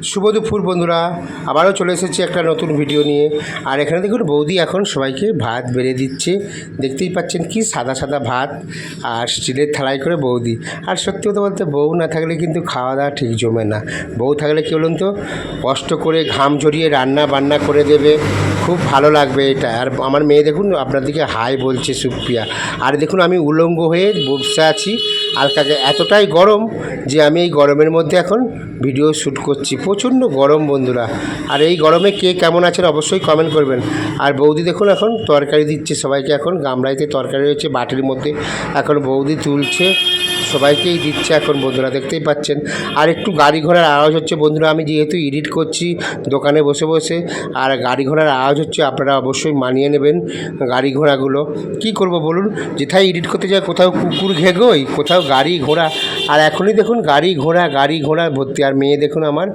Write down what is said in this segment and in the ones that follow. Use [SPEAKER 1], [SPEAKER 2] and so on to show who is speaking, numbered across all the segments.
[SPEAKER 1] শুভ দুপুর বন্ধুরা, আবারও চলে এসেছি একটা নতুন ভিডিও নিয়ে। আর এখানে দেখুন বৌদি এখন সবাইকে ভাত বেড়ে দিচ্ছে। দেখতেই পাচ্ছেন কি সাদা সাদা ভাত আর স্টিলের থালায় করে বৌদি। আর সত্যি কথা বলতে বউ না থাকলে কিন্তু খাওয়া দাওয়া ঠিক জমে না। বউ থাকলে কী বলুন তো, কষ্ট করে ঘাম ঝরিয়ে রান্না বান্না করে দেবে, খুব ভালো লাগবে এটা। আর আমার মেয়ে দেখুন আপনার দিকে হাই বলছে সুপ্রিয়া। আর দেখুন আমি উলঙ্গ হয়ে বসে আছি আলকাকে, এতটাই গরম যে আমি এই গরমের মধ্যে এখন ভিডিও শ্যুট করছি। প্রচণ্ড গরম বন্ধুরা। আর এই গরমে কে কেমন আছেন অবশ্যই কমেন্ট করবেন। আর বৌদি দেখুন এখন তরকারি দিচ্ছে সবাইকে, এখন গামলাইতে তরকারি রয়েছে বাটির মধ্যে, এখন বৌদি তুলছে সবাইকেই দিচ্ছে এখন বন্ধুরা, দেখতেই পাচ্ছেন। আর একটু গাড়ি ঘোড়ার আওয়াজ হচ্ছে বন্ধুরা, আমি যেহেতু এডিট করছি দোকানে বসে বসে, আর গাড়ি ঘোড়ার আওয়াজ হচ্ছে, আপনারা অবশ্যই মানিয়ে নেবেন গাড়ি ঘোড়াগুলো। কি করব বলুন, যেথায় এডিট করতে যায় কোথাও কুকুর ঘেঁগোয়, কোথাও গাড়ি ঘোড়া। আর এখনই দেখুন গাড়ি ঘোড়া ভর্তি। আর মেয়ে দেখুন আমার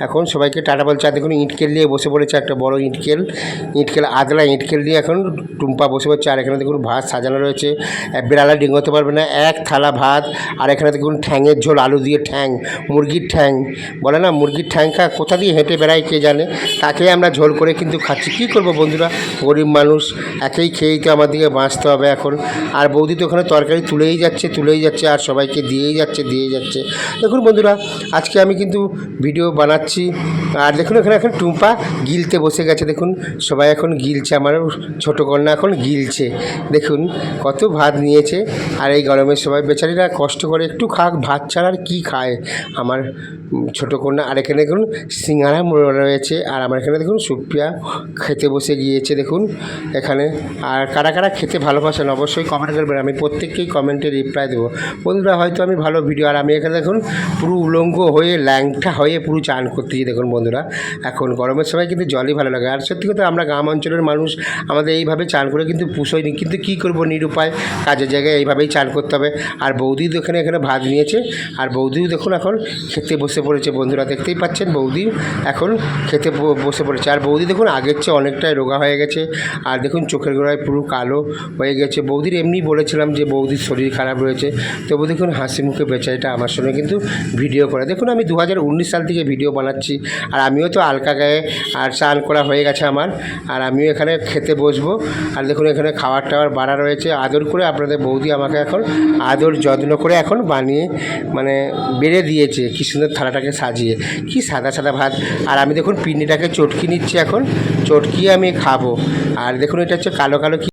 [SPEAKER 1] এখন সবাইকে টাটা বলছে। আর দেখুন ইঁটকেল নিয়ে বসে পড়েছে, একটা বড় ইঁটকেল আদলা ইঁটকেল নিয়ে এখন টুম্পা বসে পড়ছে। আর এখানে দেখুন ভাত সাজানো রয়েছে, বিড়ালা ডিঙোতে পারবে না, এক থালা ভাত। আর এখানে দেখুন ঠ্যাঙের ঝোল, আলু দিয়ে ঠ্যাং, মুরগির ঠ্যাং বলে না, মুরগির ঠ্যাং কোথা দিয়ে হেঁটে বেড়ায় কে জানে, তাকে আমরা ঝোল করে কিন্তু খাচ্ছি। কী করবো বন্ধুরা, গরিব মানুষ, একেই খেয়েই তো আমাদেরকে বাঁচতে হবে এখন। আর বৌদি তো ওখানে তরকারি তুলেই যাচ্ছে আর সবাইকে দিয়েই যাচ্ছে। দেখুন বন্ধুরা, আজকে আমি কিন্তু ভিডিও বানাচ্ছি। আর দেখুন এখানে এখন টুম্পা গিলতে বসে গেছে, দেখুন সবাই এখন গিলছে, আমার ছোটো কন্যা এখন গিলছে। দেখুন কত ভাত নিয়েছে। আর এই গরমের সবাই বেচারিরা কষ্ট করে একটু খাক, ভাত ছাড়া আর কী খায় আমার ছোটো কন্যা। আর এখানে দেখুন সিঙ্গারা রয়েছে। আর আমার এখানে দেখুন সুপ্রিয়া খেতে বসে গিয়েছে দেখুন এখানে। আর কারা কারা খেতে ভালোবাসেন অবশ্যই কমেন্ট করবেন, আমি প্রত্যেককেই কমেন্টে রিপ্লাই দেবো বন্ধুরা। হয়তো আমি ভালো ভিডিও, আর আমি এখানে দেখুন পুরো উলঙ্গ হয়ে ল্যাংটা হয়ে পুরো চান করতেছি দেখুন বন্ধুরা। এখন গরমের সময় কিন্তু জলই ভালো লাগে। আর সত্যি কথা, আমরা গ্রাম অঞ্চলের মানুষ, আমাদের এইভাবে চান করে কিন্তু পুষোয়নি, কিন্তু কী করবো, নিরুপায়, কাজের জায়গায় এইভাবেই চান করতে হবে। আর বৌদি এখানে ভাত নিয়েছে, আর বৌদিও দেখুন এখন খেতে বসে পড়েছে বন্ধুরা, দেখতেই পাচ্ছেন বৌদি এখন খেতে বসে পড়েছে। আর বৌদি দেখুন আগের চেয়ে অনেকটাই রোগা হয়ে গেছে। আর দেখুন চোখের গোড়ায় পুরো কালো হয়ে গেছে। বৌদির এমনি বলেছিলাম যে বৌদির শরীর খারাপ রয়েছে, তবু দেখুন হাসি মুখে বেচারিটা আমার সঙ্গে কিন্তু ভিডিও করে। দেখুন আমি 2019 সাল থেকে ভিডিও বানাচ্ছি। আর আমিও তো আলকা গায়ে আর চান করা হয়ে গেছে আমার। আর আমিও এখানে খেতে বসবো। আর দেখুন এখানে খাবার টাবার বাড়া রয়েছে, আদর করে আপনাদের বৌদি আমাকে এখন আদর যত্ন করে এখন বানিয়ে মানে বেড়ে দিয়েছে কী সুন্দর থালাটাকে সাজিয়ে, কি সাদা সাদা ভাত। আর আমি দেখুন পিন্ডিটাকে চটকি নিচ্ছি, এখন চটকিয়ে আমি খাবো। আর দেখুন এটা হচ্ছে কালো কালো